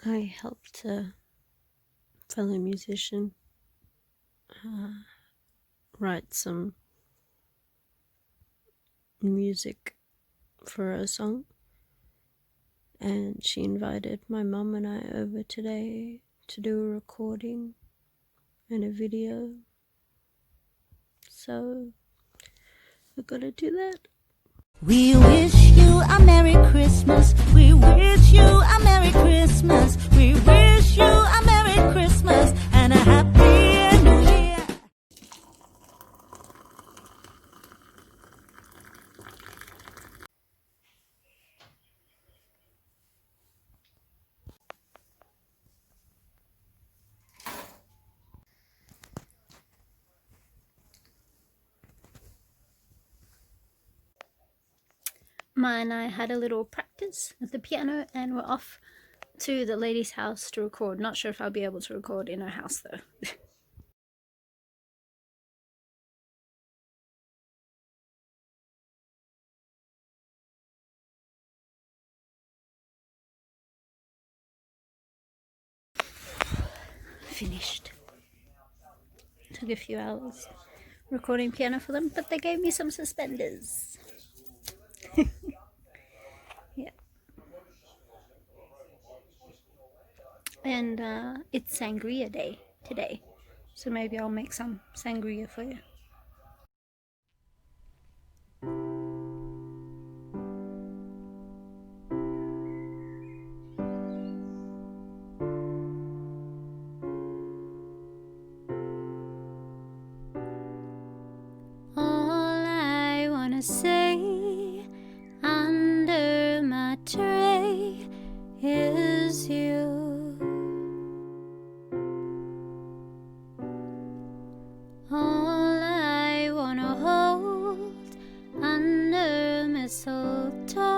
I helped a fellow musician write some music for a song, and she invited my mum and I over today to do a recording and a video, so we're gonna do that. We wish you a Merry Christmas. We wish you a Merry Christmas. We wish you a Merry Christmas and a Happy New Year. Ma and I had a little practice at the piano and we're off to the lady's house to record. Not sure if I'll be able to record in her house though. Finished. Took a few hours recording piano for them, but they gave me some suspenders. Yeah. And it's sangria day today, so maybe I'll make some sangria for you. All I wanna say under my tray is you. All I wanna hold under mistletoe